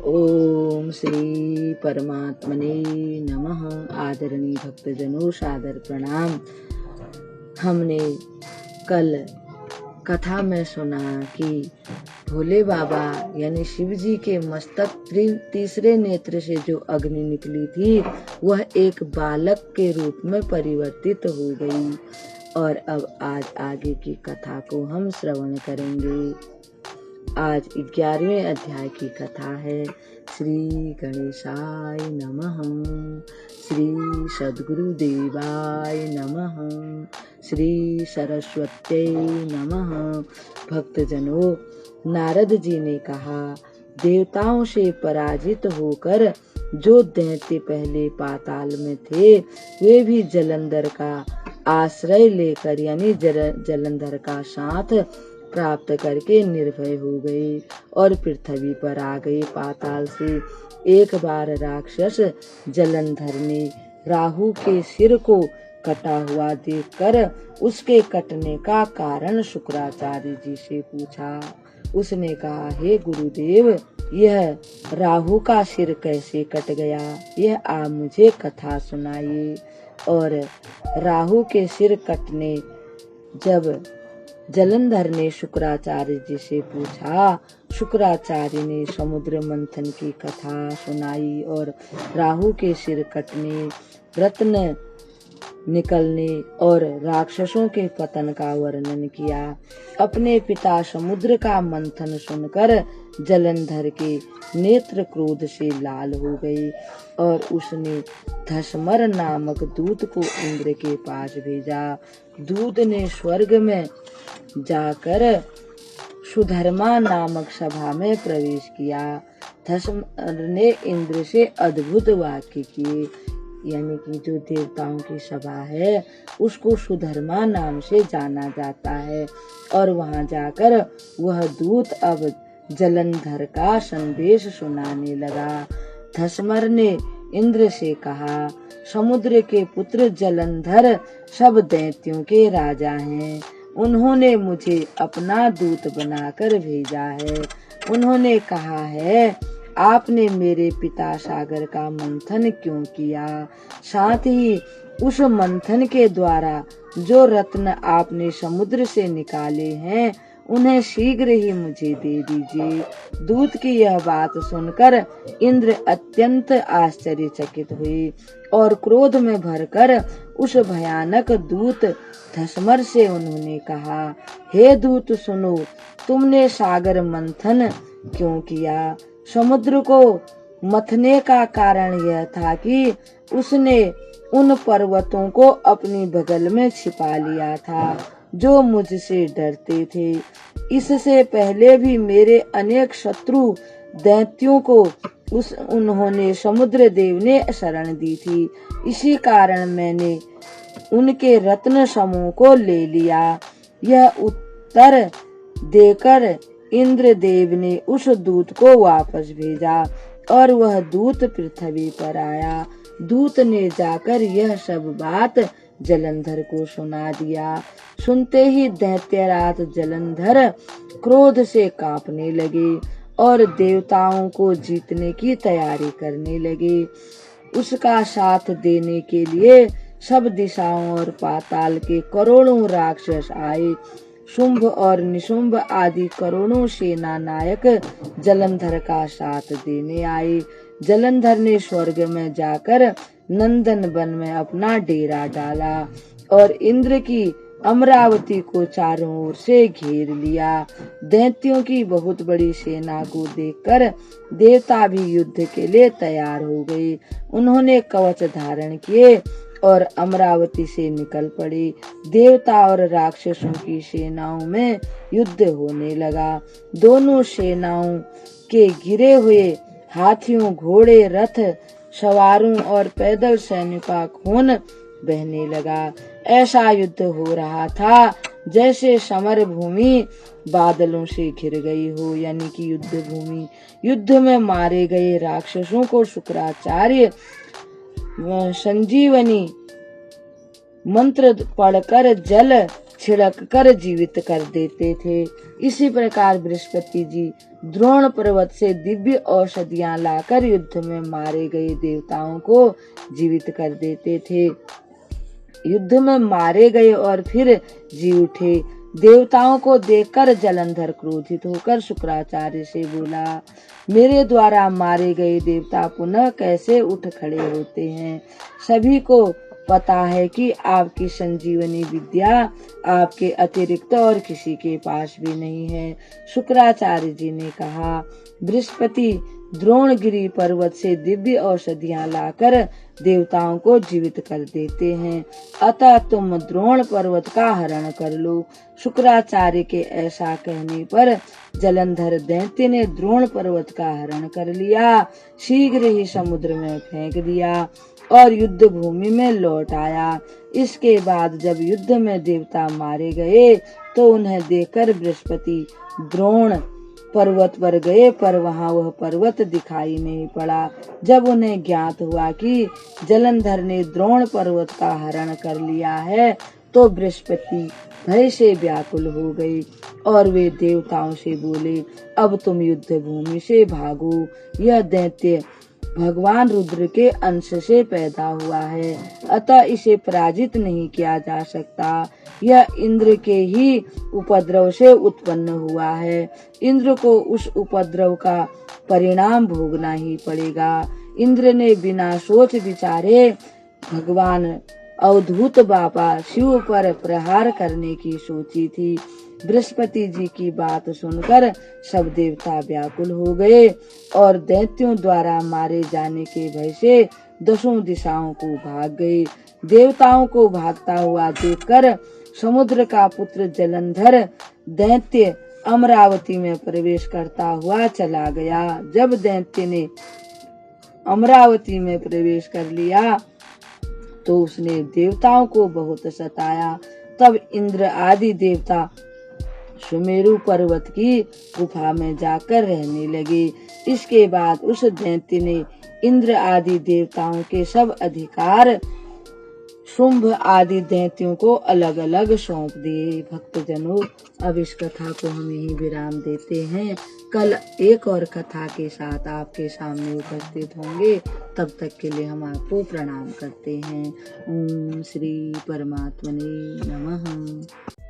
ओम श्री परमात्मने नमः। आदरणीय भक्तजनों, सादर प्रणाम। हमने कल कथा में सुना कि भोले बाबा यानी शिव जी के मस्तक तीसरे नेत्र से जो अग्नि निकली थी वह एक बालक के रूप में परिवर्तित हो गई। और अब आज आगे की कथा को हम श्रवण करेंगे। आज 11वें अध्याय की कथा है। श्री गणेशाय नमः, श्री सद्गुरुदेवाय नमः, श्री सरस्वत्यै नमः। भक्तजनों, नारद जी ने कहा, देवताओं से पराजित होकर जो दैत्य पहले पाताल में थे वे भी जलंधर का आश्रय लेकर यानी जलंधर का साथ प्राप्त करके निर्भय हो गए और पृथ्वी पर आ गए। पाताल से एक बार राक्षस जलंधर ने राहु के सिर को कटा हुआ देखकर उसके कटने का कारण शुक्राचार्य जी से पूछा। उसने कहा, हे गुरुदेव, यह राहु का सिर कैसे कट गया, यह आप मुझे कथा सुनाइए। और राहु के सिर कटने जब जलंधर ने शुक्राचार्य जी से पूछा, शुक्राचार्य ने समुद्र मंथन की कथा सुनाई और राहु के सिर कटने, रत्न निकलने और राक्षसों के पतन का वर्णन किया। अपने पिता समुद्र का मंथन सुनकर जलंधर के नेत्र क्रोध से लाल हो गए और उसने धसमर नामक दूत को इंद्र के पास भेजा। दूत ने स्वर्ग में जाकर सुधर्मा नामक सभा में प्रवेश किया। धसमर ने इंद्र से अद्भुत वाक्य किए, यानी कि जो देवताओं की सभा है उसको सुधर्मा नाम से जाना जाता है। और वहां जाकर वह दूत अब जलंधर का संदेश सुनाने लगा। धसमर ने इंद्र से कहा, समुद्र के पुत्र जलंधर सब दैत्यों के राजा हैं। उन्होंने मुझे अपना दूत बनाकर भेजा है। उन्होंने कहा है, आपने मेरे पिता सागर का मंथन क्यों किया? साथ ही उस मंथन के द्वारा जो रत्न आपने समुद्र से निकाले हैं उन्हें शीघ्र ही मुझे दे दीजिए। दूत की यह बात सुनकर इंद्र अत्यंत आश्चर्यचकित हुए और क्रोध में भरकर उस भयानक दूत धसमर से उन्होंने कहा, हे दूत सुनो, तुमने सागर मंथन क्यों किया? समुद्र को मथने का कारण यह था कि उसने उन पर्वतों को अपनी बगल में छिपा लिया था जो मुझसे डरते थे। इससे पहले भी मेरे अनेक शत्रु दैत्यों को उन्होंने समुद्र देव ने शरण दी थी। इसी कारण मैंने उनके रत्न समूह को ले लिया। यह उत्तर देकर इंद्रदेव ने उस दूत को वापस भेजा और वह दूत पृथ्वी पर आया। दूत ने जाकर यह सब बात जलंधर को सुना दिया। सुनते ही दैत्यराज जलंधर क्रोध से कांपने लगे और देवताओं को जीतने की तैयारी करने लगे। उसका साथ देने के लिए सब दिशाओं और पाताल के करोड़ों राक्षस आए। शुंभ और निशुंभ आदि करोड़ों सेना नायक जलंधर का साथ देने आए। जलंधर ने स्वर्ग में जाकर नंदन वन में अपना डेरा डाला और इंद्र की अमरावती को चारों ओर से घेर लिया। दैत्यों की बहुत बड़ी सेना को देखकर देवता भी युद्ध के लिए तैयार हो गए। उन्होंने कवच धारण किए और अमरावती से निकल पड़े। देवता और राक्षसों की सेनाओं में युद्ध होने लगा। दोनों सेनाओं के गिरे हुए हाथियों, घोड़े, रथ सवारों और पैदल सैनिकों का खून बहने लगा। ऐसा युद्ध हो रहा था जैसे समर भूमि बादलों से घिर गई हो, यानी कि युद्ध भूमि। युद्ध में मारे गए राक्षसों को शुक्राचार्य संजीवनी मंत्र पढ़कर जल छिड़क कर जीवित कर देते थे। इसी प्रकार बृहस्पति जी द्रोण पर्वत से दिव्य औषधियां लाकर युद्ध में मारे गए देवताओं को जीवित कर देते थे। युद्ध में मारे गए और फिर जी उठे देवताओं को देखकर जलंधर क्रोधित होकर शुक्राचार्य से बोला, मेरे द्वारा मारे गए देवता पुनः कैसे उठ खड़े होते हैं? सभी को पता है कि आपकी संजीवनी विद्या आपके अतिरिक्त और किसी के पास भी नहीं है। शुक्राचार्य जी ने कहा, बृहस्पति द्रोणगिरी पर्वत से दिव्य औषधियां लाकर देवताओं को जीवित कर देते हैं, अतः तुम द्रोण पर्वत का हरण कर लो। शुक्राचार्य के ऐसा कहने पर जलंधर दैत्य ने द्रोण पर्वत का हरण कर लिया, शीघ्र ही समुद्र में फेंक दिया और युद्ध भूमि में लौट आया। इसके बाद जब युद्ध में देवता मारे गए तो उन्हें देखकर बृहस्पति द्रोण पर्वत पर गए, पर वहां वह पर्वत दिखाई नहीं पड़ा। जब उन्हें ज्ञात हुआ कि जलंधर ने द्रोण पर्वत का हरण कर लिया है तो बृहस्पति भय से व्याकुल हो गए और वे देवताओं से बोले, अब तुम युद्ध भूमि से भागो। यह दैत्य भगवान रुद्र के अंश से पैदा हुआ है, अतः इसे पराजित नहीं किया जा सकता। यह इंद्र के ही उपद्रव से उत्पन्न हुआ है। इंद्र को उस उपद्रव का परिणाम भोगना ही पड़ेगा। इंद्र ने बिना सोच विचारे भगवान अवधूत बाबा शिव पर प्रहार करने की सोची थी। बृहस्पति जी की बात सुनकर सब देवता व्याकुल हो गए और दैत्यों द्वारा मारे जाने के भय से दसों दिशाओं को भाग गए। देवताओं को भागता हुआ देखकर समुद्र का पुत्र जलंधर दैत्य अमरावती में प्रवेश करता हुआ चला गया। जब दैत्य ने अमरावती में प्रवेश कर लिया तो उसने देवताओं को बहुत सताया। तब इंद्र आदि देवता सुमेरु पर्वत की गुफा में जाकर रहने लगे। इसके बाद उस दैत्य ने इंद्र आदि देवताओं के सब अधिकार शुंभ आदि दैत्यों को अलग अलग सौंप दिए। भक्तजनों, अब इस कथा को हम यहीं विराम देते हैं। कल एक और कथा के साथ आपके सामने उपस्थित होंगे। तब तक के लिए हम आपको प्रणाम करते हैं। ओम श्री परमात्मने नमः।